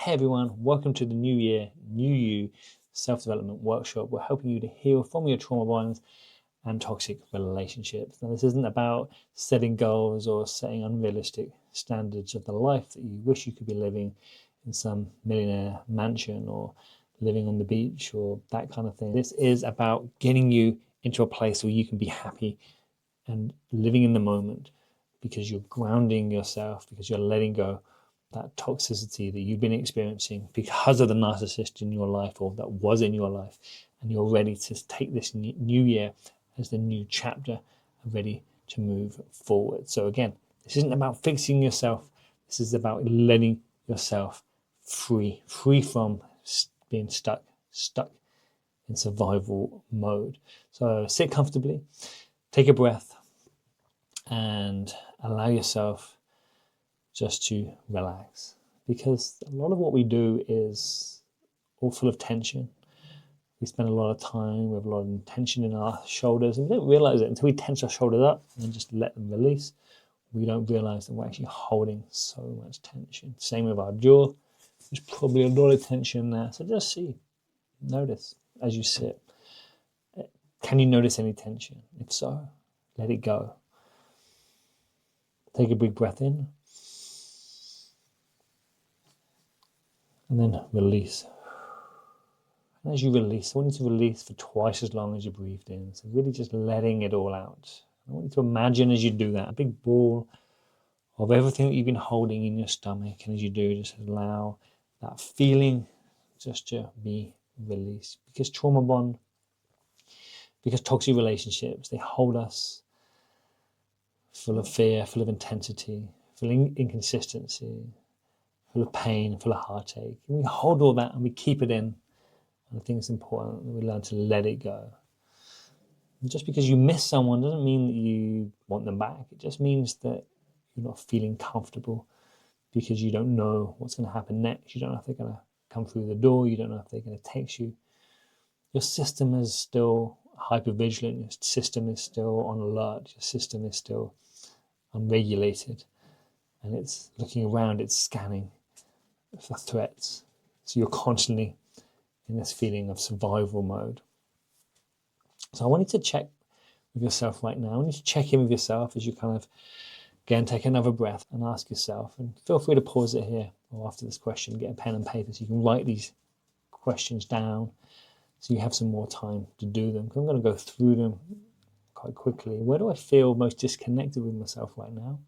Hey everyone, welcome to the new year, new you self-development workshop. We're helping you to heal from your trauma bonds and toxic relationships. Now, this isn't about setting goals or setting unrealistic standards of the life that you wish you could be living in some millionaire mansion or living on the beach or that kind of thing. This is about getting you into a place where you can be happy and living in the moment because you're grounding yourself, because you're letting go that toxicity that you've been experiencing because of the narcissist in your life or that was in your life, and you're ready to take this new year as the new chapter and ready to move forward. So again, this isn't about fixing yourself. This is about letting yourself free from being stuck in survival mode. So sit comfortably, take a breath, and allow yourself just to relax, because a lot of what we do is all full of tension. We spend a lot of time with a lot of tension in our shoulders, and we don't realize it until we tense our shoulders up and just let them release. We don't realize that we're actually holding so much tension. Same with our jaw. There's probably a lot of tension there. So just notice as you sit. Can you notice any tension? If so, let it go. Take a big breath in. And then release. And as you release, I want you to release for twice as long as you breathed in. So really just letting it all out. I want you to imagine as you do that, a big ball of everything that you've been holding in your stomach. And as you do, just allow that feeling just to be released. Because trauma bond, because toxic relationships, they hold us full of fear, full of intensity, full of inconsistency, full of pain, full of heartache. And we hold all that and we keep it in. And I think it's important that we learn to let it go. And just because you miss someone doesn't mean that you want them back. It just means that you're not feeling comfortable because you don't know what's going to happen next. You don't know if they're going to come through the door. You don't know if they're going to text you. Your system is still hypervigilant. Your system is still on alert. Your system is still unregulated. And it's looking around, it's scanning for threats. So you're constantly in this feeling of survival mode. So I want you to check with yourself right now. I want you to check in with yourself as you kind of, again, take another breath and ask yourself, and feel free to pause it here or after this question, get a pen and paper so you can write these questions down so you have some more time to do them. I'm going to go through them quite quickly. Where do I feel most disconnected with myself right now?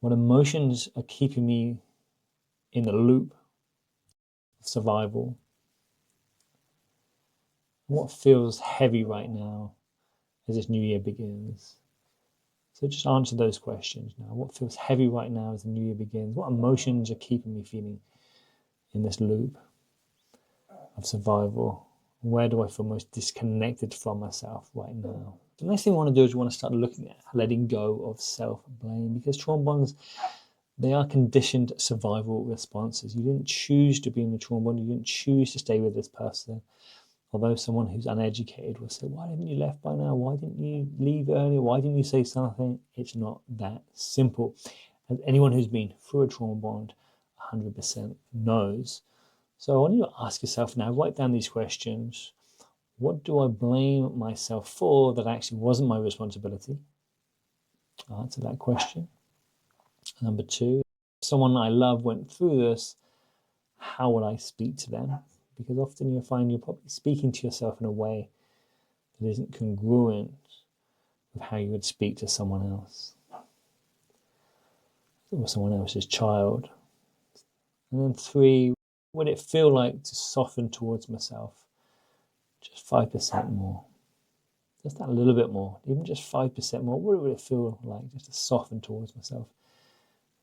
What emotions are keeping me in the loop of survival? What feels heavy right now as this new year begins? So just answer those questions now. What feels heavy right now as the new year begins? What emotions are keeping me feeling in this loop of survival? Where do I feel most disconnected from myself right now? The next thing we want to do is we want to start looking at letting go of self-blame, because trauma bonds, they are conditioned survival responses. You didn't choose to be in the trauma bond. You didn't choose to stay with this person. Although someone who's uneducated will say, why haven't you left by now? Why didn't you leave earlier? Why didn't you say something? It's not that simple. And anyone who's been through a trauma bond 100% knows. So I want you to ask yourself now, write down these questions. What do I blame myself for that actually wasn't my responsibility? Answer that question. Number 2, if someone I love went through this, how would I speak to them? Because often you'll find you're probably speaking to yourself in a way that isn't congruent with how you would speak to someone else or someone else's child. And then 3, would it feel like to soften towards myself just 5% more? Just that little bit more, even just 5% more. What would it feel like just to soften towards myself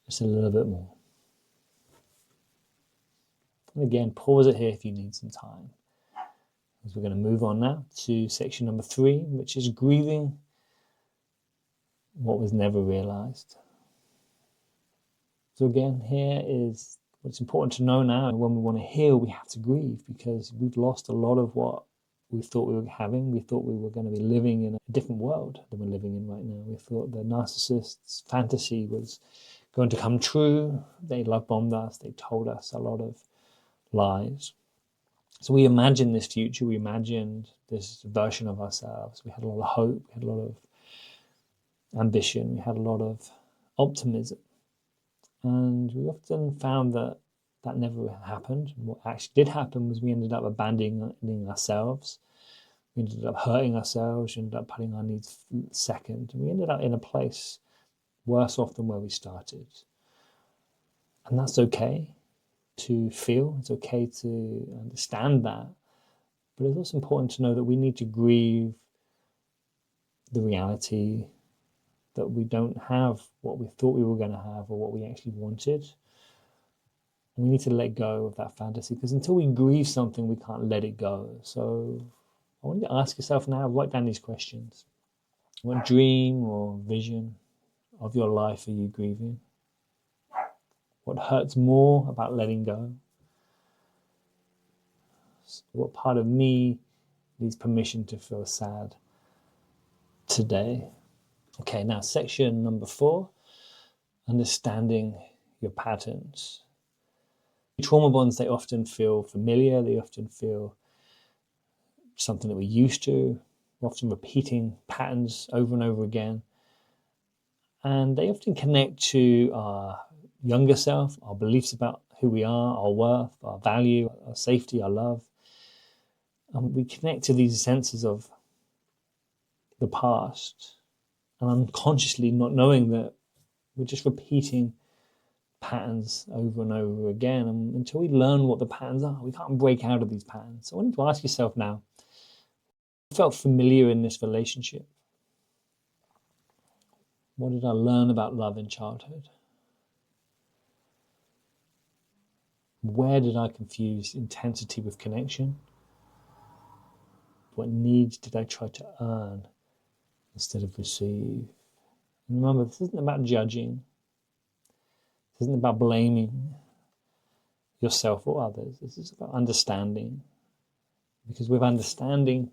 just a little bit more? And again, pause it here if you need some time. As we're going to move on now to section number 3, which is grieving what was never realized. So again, here is what's important to know now. When we want to heal, we have to grieve, because we've lost a lot of what we thought we were having. We thought we were going to be living in a different world than we're living in right now. We thought the narcissist's fantasy was going to come true. They love bombed us. They told us a lot of lies. So we imagined this future. We imagined this version of ourselves. We had a lot of hope. We had a lot of ambition. We had a lot of optimism. And we often found that that never happened. What actually did happen was we ended up abandoning ourselves. We ended up hurting ourselves. We ended up putting our needs second. And we ended up in a place worse off than where we started. And that's okay to feel. It's okay to understand that. But it's also important to know that we need to grieve the reality that we don't have what we thought we were going to have or what we actually wanted. We need to let go of that fantasy, because until we grieve something, we can't let it go. So I want you to ask yourself now, write down these questions. What dream or vision of your life are you grieving? What hurts more about letting go? What part of me needs permission to feel sad today? Okay, now section number 4, understanding your patterns. Trauma bonds, they often feel familiar. They often feel something that we're used to. We're often repeating patterns over and over again. And they often connect to our younger self, our beliefs about who we are, our worth, our value, our safety, our love. And we connect to these senses of the past, and unconsciously not knowing that we're just repeating patterns over and over again. And until we learn what the patterns are, we can't break out of these patterns. So I want you to ask yourself now, what felt familiar in this relationship? What did I learn about love in childhood? Where did I confuse intensity with connection? What needs did I try to earn instead of receive? And remember, this isn't about judging. This isn't about blaming yourself or others. This is about understanding. Because with understanding,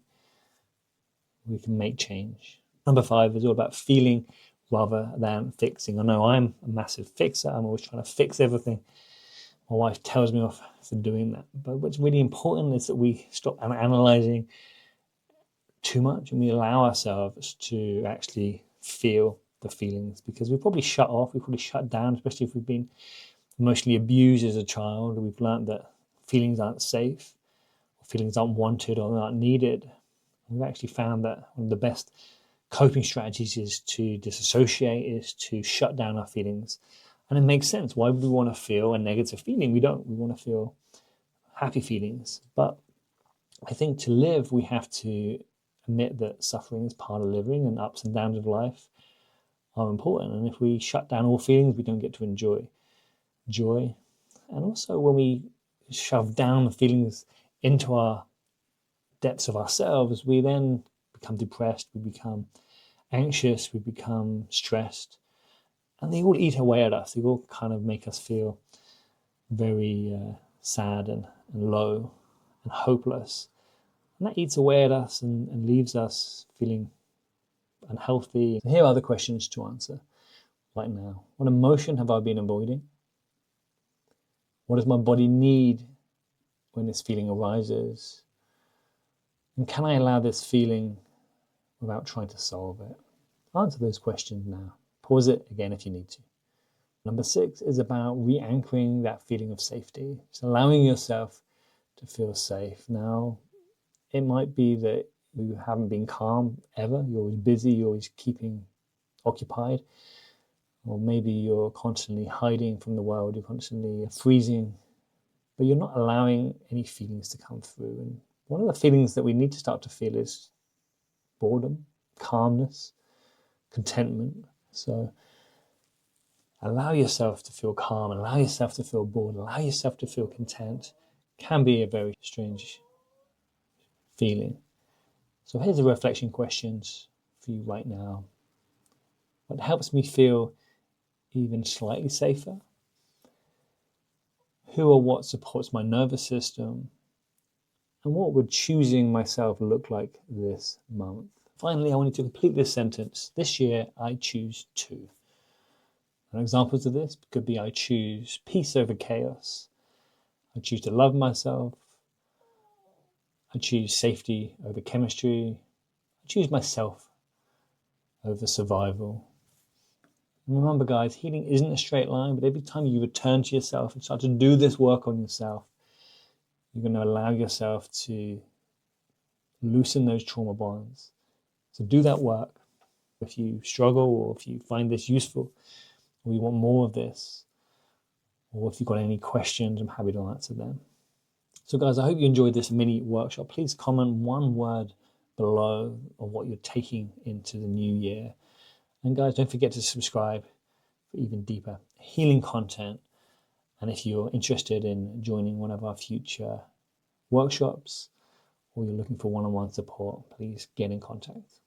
we can make change. Number 5 is all about feeling rather than fixing. I know I'm a massive fixer. I'm always trying to fix everything. My wife tells me off for doing that. But what's really important is that we stop analyzing too much and we allow ourselves to actually feel the feelings, because we probably shut off, we probably shut down, especially if we've been emotionally abused as a child. We've learned that feelings aren't safe, or feelings aren't wanted or aren't needed. We've actually found that one of the best coping strategies is to disassociate, is to shut down our feelings. And it makes sense. Why would we want to feel a negative feeling? We don't. We want to feel happy feelings. But I think to live, we have to admit that suffering is part of living, and ups and downs of life are important. And if we shut down all feelings, we don't get to enjoy joy. And also when we shove down the feelings into our depths of ourselves, we then become depressed, we become anxious, we become stressed. And they all eat away at us. They all kind of make us feel very sad and low and hopeless. And that eats away at us and leaves us feeling unhealthy. So here are the questions to answer right now. What emotion have I been avoiding? What does my body need when this feeling arises? And can I allow this feeling without trying to solve it? Answer those questions now. Pause it again if you need to. Number 6 is about re-anchoring that feeling of safety. Just allowing yourself to feel safe. Now, it might be that you haven't been calm ever. You're always busy. You're always keeping occupied. Or maybe you're constantly hiding from the world. You're constantly freezing. But you're not allowing any feelings to come through. And one of the feelings that we need to start to feel is boredom, calmness, contentment. So allow yourself to feel calm, allow yourself to feel bored, allow yourself to feel content. Can be a very strange feeling. So here's the reflection questions for you right now. What helps me feel even slightly safer? Who or what supports my nervous system? And what would choosing myself look like this month? Finally, I want you to complete this sentence. This year, I choose to. And examples of this could be: I choose peace over chaos. I choose to love myself. I choose safety over chemistry. I choose myself over survival. And remember, guys, healing isn't a straight line, but every time you return to yourself and start to do this work on yourself, you're going to allow yourself to loosen those trauma bonds. So do that work. If you struggle, or if you find this useful, or you want more of this, or if you've got any questions, I'm happy to answer them. So guys, I hope you enjoyed this mini workshop. Please comment one word below on what you're taking into the new year. And guys, don't forget to subscribe for even deeper healing content. And if you're interested in joining one of our future workshops, or you're looking for one-on-one support, please get in contact.